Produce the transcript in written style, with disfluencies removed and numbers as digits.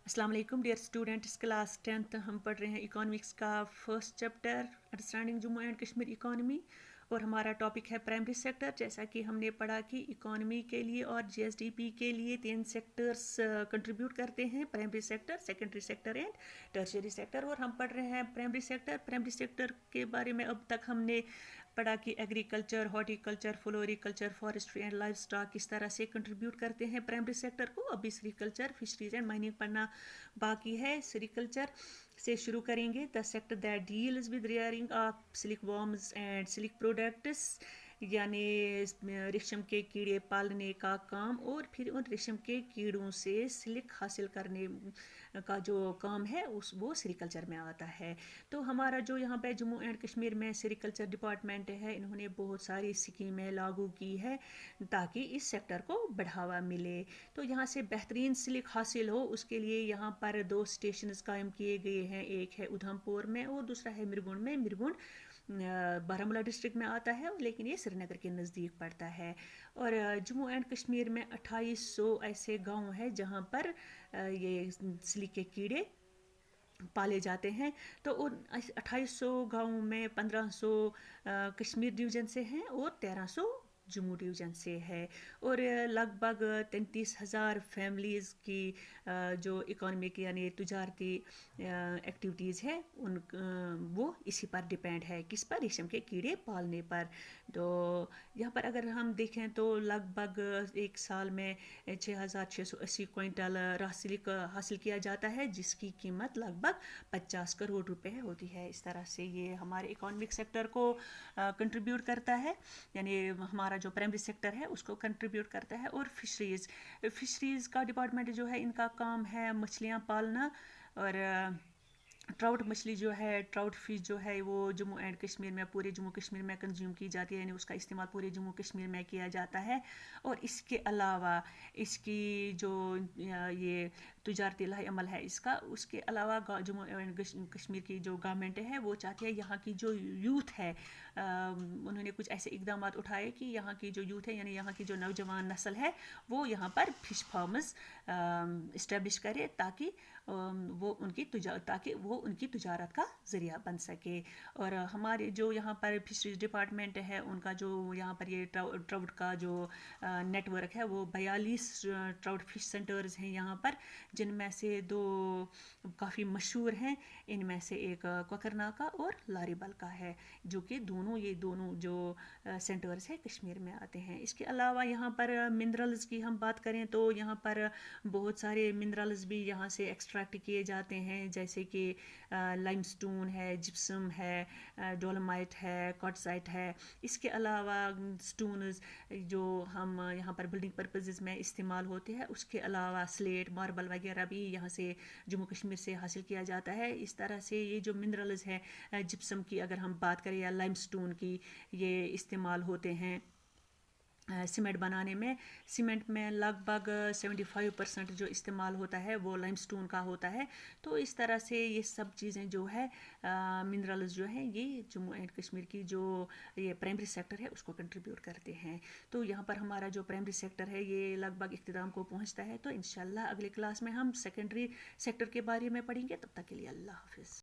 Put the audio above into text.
अस्सलाम वालेकुम dear students, class 10th हम पढ़ रहे हैं इकोनॉमिक्स का first chapter understanding Jammu and Kashmir economy. और हमारा टॉपिक है प्राइमरी सेक्टर। जैसा कि हमने पढ़ा कि इकोनॉमी के लिए और जीएसडीपी के लिए 3 सेक्टर्स कंट्रीब्यूट करते हैं, primary sector, secondary sector and tertiary sector. और हम पढ़ रहे हैं प्राइमरी सेक्टर। प्राइमरी सेक्टर के बारे में अब तक हमने पढ़ा कि agriculture, horticulture, floriculture, forestry and life stock किस तरह से कंट्रीब्यूट करते हैं प्राइमरी सेक्टर को। अभी सेरीकल्चर, फिशरीज एंड माइनिंग पढ़ना बाकी है। सेरीकल्चर से शुरू करेंगे। The sector that deals with rearing of silk worms and silk products, यानी रेशम के कीड़े पालने का काम और फिर उन रेशम के कीड़ों से सिल्क हासिल करने का जो काम है वो सेरीकल्चर में आता है। तो हमारा जो यहाँ पे जम्मू एंड कश्मीर में सेरीकल्चर डिपार्टमेंट है, इन्होंने बहुत सारी स्कीमें लागू की है ताकि इस सेक्टर को बढ़ावा मिले। तो यहाँ से बेहतरीन सिल्क हासिल हो, उसके लिए यहाँ पर 2 स्टेशन कायम किए गए हैं। एक है उधमपुर में और दूसरा है मिरगुंड में। मिरगुंड बारामूला डिस्ट्रिक्ट में आता है, लेकिन ये श्रीनगर के नज़दीक पड़ता है। और जम्मू एंड कश्मीर में 2800 ऐसे गांव हैं जहां पर ये सिल्क के कीड़े पाले जाते हैं। तो उन 2800 गाँवों में 1500 कश्मीर डिवीज़न से हैं और 1300 जम्मू डिवीज़न से है। और लगभग 33,000 फैमिलीज़ की जो इकोनॉमिक यानी तजारती एक्टिविटीज़ है उन वो इसी पर डिपेंड है, किस पर, रेशम के कीड़े पालने पर। तो यहाँ पर अगर हम देखें तो लगभग एक साल में 6,680 क्विंटल रासिलिक हासिल किया जाता है, जिसकी कीमत लगभग 50 करोड़ रुपए होती है। इस तरह से ये हमारे इकोनॉमिक सेक्टर को कंट्रीब्यूट करता है, यानी हमारा जो प्राइमरी सेक्टर है उसको कंट्रीब्यूट करता है। और फिशरीज़ का डिपार्टमेंट जो है, इनका काम है मछलियाँ पालना। और ट्राउट मछली जो है, ट्राउट फिश जो है, वो जम्मू एंड कश्मीर में, पूरे जम्मू कश्मीर में कंज्यूम की जाती है, यानी उसका इस्तेमाल पूरे जम्मू कश्मीर में किया जाता है। और इसके अलावा इसकी जो ये तजारती अमल है इसका, उसके अलावा जम्मू एंड कश्मीर की जो गवर्नमेंट है वो चाहती है यहाँ की जो यूथ है, उन्होंने कुछ ऐसे इकदाम उठाए कि यहाँ की जो यूथ है, यानी यहाँ की जो नौजवान नस्ल है, वो यहाँ पर फिश फार्म्स इस्टेब्लिश करे ताकि वो उनकी तजारत का ज़रिया बन सके। और हमारे जो यहाँ पर फिशरीज डिपार्टमेंट है, उनका जो यहाँ पर ये ट्राउट का जो नेटवर्क है, वो 42 ट्राउट फिश सेंटर्स हैं यहाँ पर, जिनमें से 2 काफ़ी मशहूर हैं। इनमें से एक कोकरनाका और लारीबल का है, जो कि ये दोनों जो सेंटर्स है कश्मीर में आते हैं। इसके अलावा यहाँ पर मिनरल्स की हम बात करें तो यहाँ पर बहुत सारे मिनरल्स भी यहाँ से एक्सट्रैक्ट किए जाते हैं, जैसे कि लाइमस्टोन है, जिप्सम है, डोलोमाइट है, क्वार्टजाइट है। इसके अलावा स्टोन्स जो हम यहाँ पर बिल्डिंग पर्पसेस में इस्तेमाल होते हैं, उसके अलावा स्लेट, मार्बल वगैरह भी यहाँ से जम्मू कश्मीर से हासिल किया जाता है। इस तरह से ये जो मिनरल्स हैं, जिप्सम की अगर हम बात करें या लाइमस्टोन की, ये इस्तेमाल होते हैं सीमेंट बनाने में। सीमेंट में लगभग 75% जो इस्तेमाल होता है वो लाइमस्टोन का होता है। तो इस तरह से ये सब चीज़ें जो है, मिनरल्स जो हैं, ये जम्मू एंड कश्मीर की जो ये प्राइमरी सेक्टर है उसको कंट्रीब्यूट करते हैं। तो यहाँ पर हमारा जो प्राइमरी सेक्टर है ये लगभग इख्तिताम को पहुँचता है। तो इंशाल्लाह अगले क्लास में हम सेकेंडरी सेक्टर के बारे में पढ़ेंगे। तब तक के लिए अल्लाह हाफिज़।